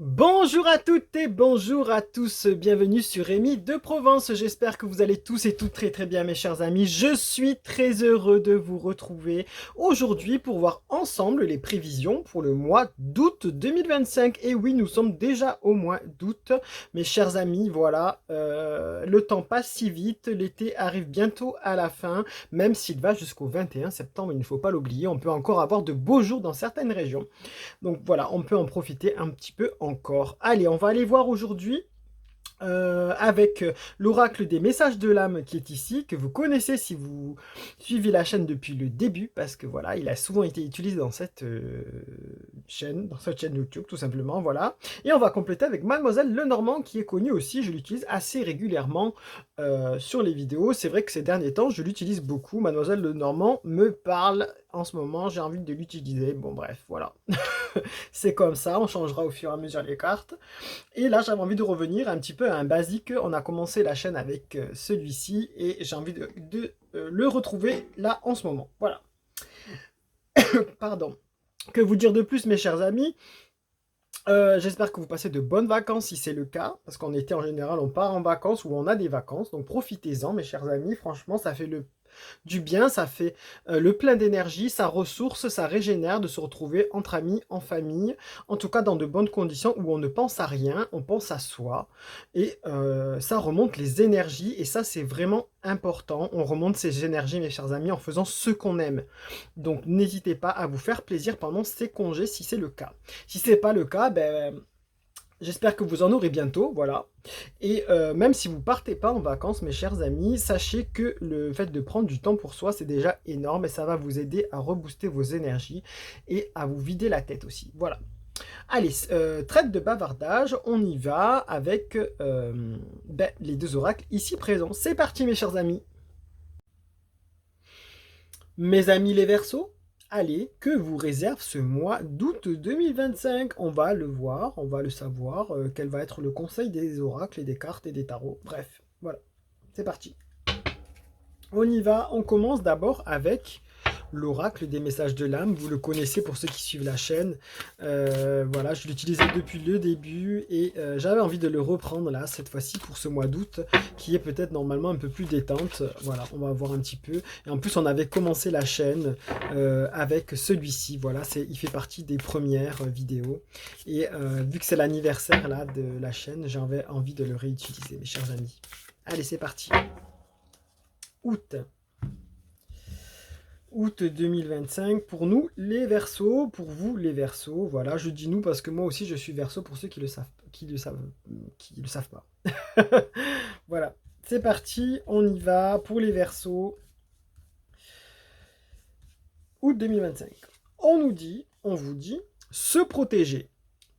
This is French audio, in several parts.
Bonjour à toutes et bonjour à tous, bienvenue sur Rémi de Provence, j'espère que vous allez tous et toutes très bien mes chers amis, je suis très heureux de vous retrouver aujourd'hui pour voir ensemble les prévisions pour le mois d'août 2025, et oui nous sommes déjà au mois d'août mes chers amis, voilà, le temps passe si vite, l'été arrive bientôt à la fin, même s'il va jusqu'au 21 septembre, il ne faut pas l'oublier, on peut encore avoir de beaux jours dans certaines régions. Donc voilà, on peut en profiter un petit peu encore. Allez, on va aller voir aujourd'hui avec l'oracle des messages de l'âme qui est ici, que vous connaissez si vous suivez la chaîne depuis le début, parce que voilà, il a souvent été utilisé dans cette chaîne YouTube, tout simplement, voilà. Et on va compléter avec Mademoiselle Lenormand, qui est connue aussi, je l'utilise assez régulièrement sur les vidéos. C'est vrai que ces derniers temps, je l'utilise beaucoup. Mademoiselle Lenormand me parle en ce moment, j'ai envie de l'utiliser. Bon bref, voilà. C'est comme ça, on changera au fur et à mesure les cartes. Et là, j'avais envie de revenir un petit peu à un basique. On a commencé la chaîne avec celui-ci et j'ai envie de le retrouver là en ce moment. Voilà. Pardon. Que vous dire de plus, mes chers amis? J'espère que vous passez de bonnes vacances si c'est le cas, parce qu'en été en général on part en vacances ou on a des vacances, donc profitez-en mes chers amis, franchement ça fait du bien, ça fait le plein d'énergie, ça ressource, ça régénère de se retrouver entre amis, en famille, en tout cas dans de bonnes conditions où on ne pense à rien, on pense à soi, et ça remonte les énergies, et ça c'est vraiment important, on remonte ces énergies mes chers amis en faisant ce qu'on aime. Donc n'hésitez pas à vous faire plaisir pendant ces congés si c'est le cas. Si c'est pas le cas, ben j'espère que vous en aurez bientôt, voilà. Et même si vous partez pas en vacances, mes chers amis, sachez que le fait de prendre du temps pour soi, c'est déjà énorme et ça va vous aider à rebooster vos énergies et à vous vider la tête aussi. Voilà. Allez, traite de bavardage, on y va avec les deux oracles ici présents. C'est parti, mes chers amis. Mes amis les Verseaux, allez, que vous réserve ce mois d'août 2025? On va le voir, on va le savoir, quel va être le conseil des oracles et des cartes et des tarots. Bref, voilà, c'est parti. On y va, on commence d'abord avec l'oracle des messages de l'âme. Vous le connaissez pour ceux qui suivent la chaîne. Voilà, je l'utilisais depuis le début et j'avais envie de le reprendre là, cette fois-ci pour ce mois d'août, qui est peut-être normalement un peu plus détente. Voilà, on va voir un petit peu. Et en plus, on avait commencé la chaîne avec celui-ci. Voilà, il fait partie des premières vidéos. Et vu que c'est l'anniversaire là de la chaîne, j'avais envie de le réutiliser, mes chers amis. Allez, c'est parti. Août. Août 2025 pour nous les Verseaux, pour vous les Verseaux. Voilà, je dis nous parce que moi aussi je suis Verseau pour ceux qui le savent, qui le savent pas. Voilà, c'est parti, on y va pour les Verseaux. Août 2025. On vous dit, se protéger.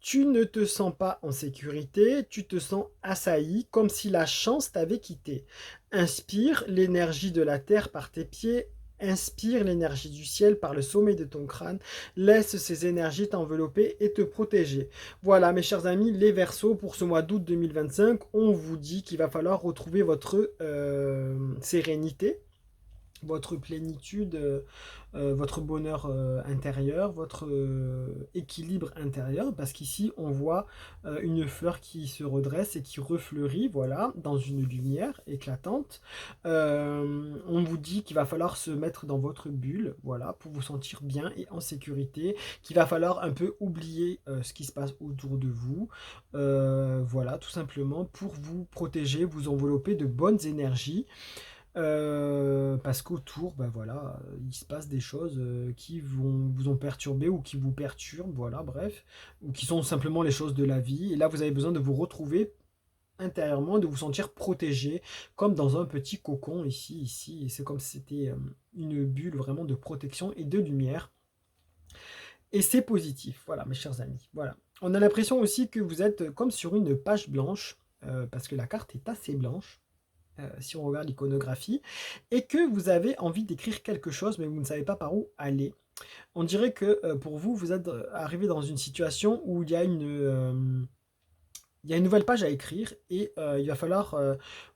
Tu ne te sens pas en sécurité, tu te sens assailli, comme si la chance t'avait quitté. Inspire l'énergie de la terre par tes pieds, inspire l'énergie du ciel par le sommet de ton crâne, laisse ces énergies t'envelopper et te protéger. Voilà mes chers amis, les Verseaux pour ce mois d'août 2025, on vous dit qu'il va falloir retrouver votre sérénité, votre plénitude, votre bonheur intérieur, votre équilibre intérieur, parce qu'ici on voit une fleur qui se redresse et qui refleurit, voilà, dans une lumière éclatante. On vous dit qu'il va falloir se mettre dans votre bulle, voilà, pour vous sentir bien et en sécurité, qu'il va falloir un peu oublier ce qui se passe autour de vous, voilà, tout simplement pour vous protéger, vous envelopper de bonnes énergies. Parce qu'autour, ben voilà, il se passe des choses qui vous ont perturbé ou qui vous perturbent, voilà, bref, ou qui sont simplement les choses de la vie. Et là, vous avez besoin de vous retrouver intérieurement, de vous sentir protégé, comme dans un petit cocon ici. Et c'est comme si c'était une bulle vraiment de protection et de lumière. Et c'est positif, voilà, mes chers amis. Voilà. On a l'impression aussi que vous êtes comme sur une page blanche, parce que la carte est assez blanche. Si on regarde l'iconographie, et que vous avez envie d'écrire quelque chose, mais vous ne savez pas par où aller. On dirait que pour vous, vous êtes arrivé dans une situation où il y a il y a une nouvelle page à écrire et il va falloir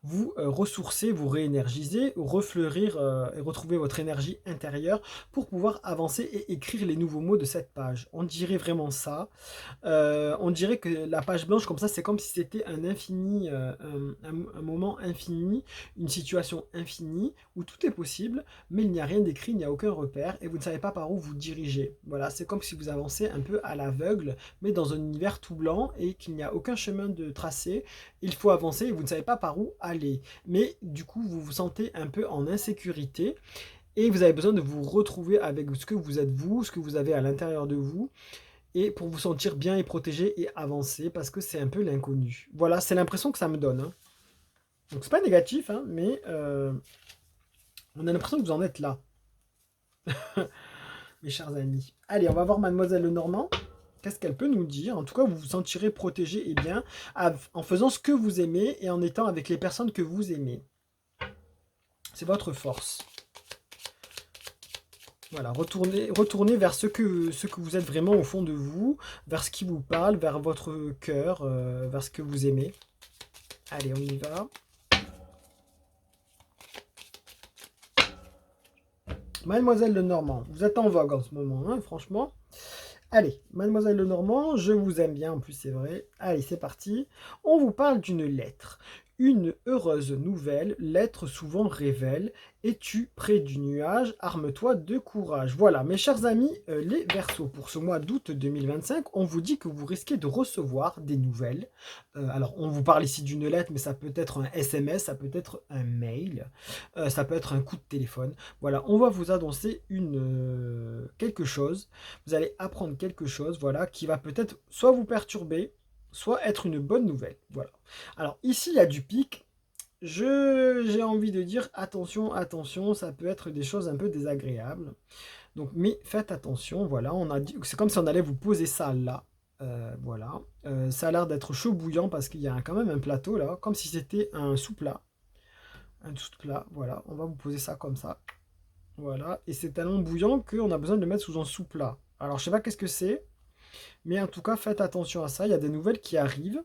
vous ressourcer, vous réénergiser, refleurir et retrouver votre énergie intérieure pour pouvoir avancer et écrire les nouveaux mots de cette page. On dirait vraiment ça. On dirait que la page blanche comme ça, c'est comme si c'était un infini, un moment infini, une situation infinie où tout est possible, mais il n'y a rien d'écrit, il n'y a aucun repère et vous ne savez pas par où vous dirigez. Voilà, c'est comme si vous avancez un peu à l'aveugle, mais dans un univers tout blanc et qu'il n'y a aucun chemin de tracé. Il faut avancer et vous ne savez pas par où aller. Mais du coup, vous vous sentez un peu en insécurité et vous avez besoin de vous retrouver avec ce que vous êtes vous, ce que vous avez à l'intérieur de vous et pour vous sentir bien et protégé et avancer parce que c'est un peu l'inconnu. Voilà, c'est l'impression que ça me donne, hein. Donc c'est pas négatif, hein, mais on a l'impression que vous en êtes là, mes chers amis. Allez, on va voir Mademoiselle Lenormand. Qu'est-ce qu'elle peut nous dire? En tout cas, vous vous sentirez protégé et bien en faisant ce que vous aimez et en étant avec les personnes que vous aimez. C'est votre force. Voilà, retournez vers ce que vous êtes vraiment au fond de vous, vers ce qui vous parle, vers votre cœur, vers ce que vous aimez. Allez, on y va. Mademoiselle Lenormand, vous êtes en vogue en ce moment, hein, franchement. Allez, Mademoiselle Lenormand, je vous aime bien, en plus c'est vrai. Allez, c'est parti. On vous parle d'une lettre. Une heureuse nouvelle, l'être souvent révèle. Es-tu près du nuage? Arme-toi de courage. Voilà, mes chers amis, les Verseaux, pour ce mois d'août 2025, on vous dit que vous risquez de recevoir des nouvelles. Alors, on vous parle ici d'une lettre, mais ça peut être un SMS, ça peut être un mail, ça peut être un coup de téléphone. Voilà, on va vous annoncer quelque chose. Vous allez apprendre quelque chose, voilà, qui va peut-être soit vous perturber, soit être une bonne nouvelle. Voilà. Alors ici, il y a du pic. J'ai envie de dire attention, attention, ça peut être des choses un peu désagréables. Donc, mais faites attention, voilà, on a dit, c'est comme si on allait vous poser ça là. Voilà. Ça a l'air d'être chaud bouillant parce qu'il y a quand même un plateau là, comme si c'était un sous-plat. Un sous-plat, voilà, on va vous poser ça comme ça. Voilà, et c'est tellement bouillant qu'on a besoin de le mettre sous un sous-plat. Alors je sais pas qu'est-ce que c'est, mais en tout cas faites attention à ça, il y a des nouvelles qui arrivent.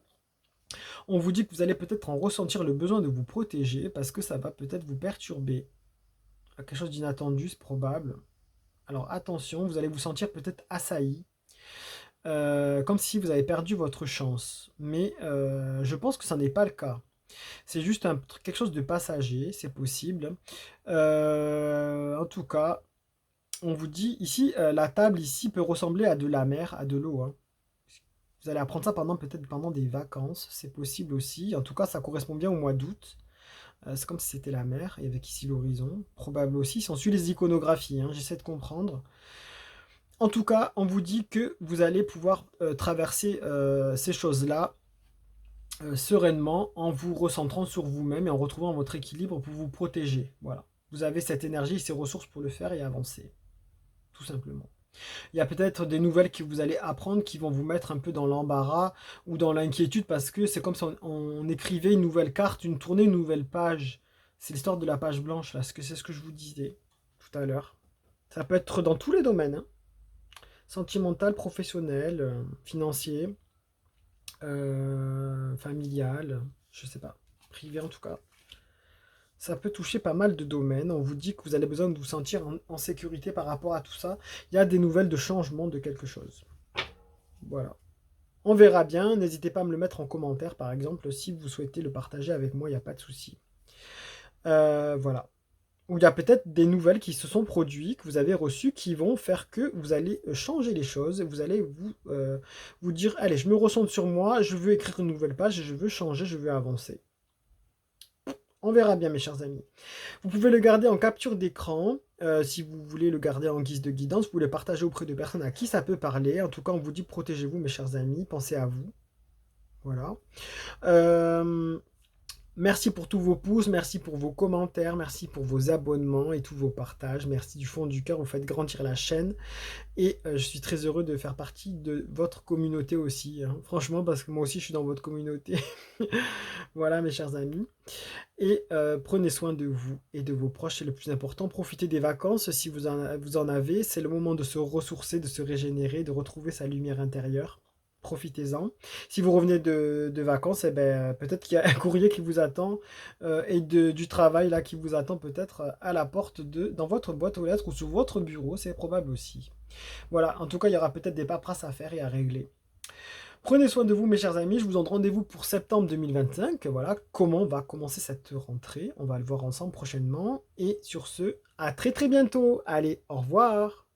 On vous dit que vous allez peut-être en ressentir le besoin de vous protéger parce que ça va peut-être vous perturber. Quelque chose d'inattendu, c'est probable. Alors attention, vous allez vous sentir peut-être assailli, comme si vous avez perdu votre chance. Mais je pense que ça n'est pas le cas. C'est juste quelque chose de passager, c'est possible. En tout cas, on vous dit ici, la table ici peut ressembler à de la mer, à de l'eau, hein. Vous allez apprendre ça peut-être pendant des vacances, c'est possible aussi. En tout cas, ça correspond bien au mois d'août. C'est comme si c'était la mer, et avec ici l'horizon. Probable aussi, si on suit les iconographies, hein, j'essaie de comprendre. En tout cas, on vous dit que vous allez pouvoir traverser ces choses-là sereinement en vous recentrant sur vous-même et en retrouvant votre équilibre pour vous protéger. Voilà. Vous avez cette énergie et ces ressources pour le faire et avancer. Tout simplement. Il y a peut-être des nouvelles que vous allez apprendre qui vont vous mettre un peu dans l'embarras ou dans l'inquiétude parce que c'est comme si on écrivait une nouvelle carte, une tournée, une nouvelle page. C'est l'histoire de la page blanche, là. C'est ce que je vous disais tout à l'heure. Ça peut être dans tous les domaines, hein. Sentimental, professionnel, financier, familial, je sais pas, privé en tout cas. Ça peut toucher pas mal de domaines. On vous dit que vous avez besoin de vous sentir en sécurité par rapport à tout ça. Il y a des nouvelles de changement de quelque chose. Voilà. On verra bien. N'hésitez pas à me le mettre en commentaire, par exemple, si vous souhaitez le partager avec moi, il n'y a pas de souci. Voilà. Ou il y a peut-être des nouvelles qui se sont produites, que vous avez reçues, qui vont faire que vous allez changer les choses. Vous allez vous dire, allez, je me ressens sur moi, je veux écrire une nouvelle page, je veux changer, je veux avancer. On verra bien, mes chers amis. Vous pouvez le garder en capture d'écran. Si vous voulez le garder en guise de guidance, vous pouvez le partager auprès de personnes à qui ça peut parler. En tout cas, on vous dit protégez-vous, mes chers amis. Pensez à vous. Voilà. Merci pour tous vos pouces, merci pour vos commentaires, merci pour vos abonnements et tous vos partages. Merci du fond du cœur, vous faites grandir la chaîne. Et je suis très heureux de faire partie de votre communauté aussi, hein. Franchement, parce que moi aussi, je suis dans votre communauté. Voilà, mes chers amis. Et prenez soin de vous et de vos proches, c'est le plus important. Profitez des vacances si vous en avez. C'est le moment de se ressourcer, de se régénérer, de retrouver sa lumière intérieure. profitez-en. Si vous revenez de vacances, eh ben, peut-être qu'il y a un courrier qui vous attend et du travail là qui vous attend peut-être à la porte dans votre boîte aux lettres ou sur votre bureau, c'est probable aussi. Voilà, en tout cas, il y aura peut-être des paperasses à faire et à régler. Prenez soin de vous, mes chers amis. Je vous donne rendez-vous pour septembre 2025. Voilà comment va commencer cette rentrée. On va le voir ensemble prochainement. Et sur ce, à très très bientôt. Allez, au revoir.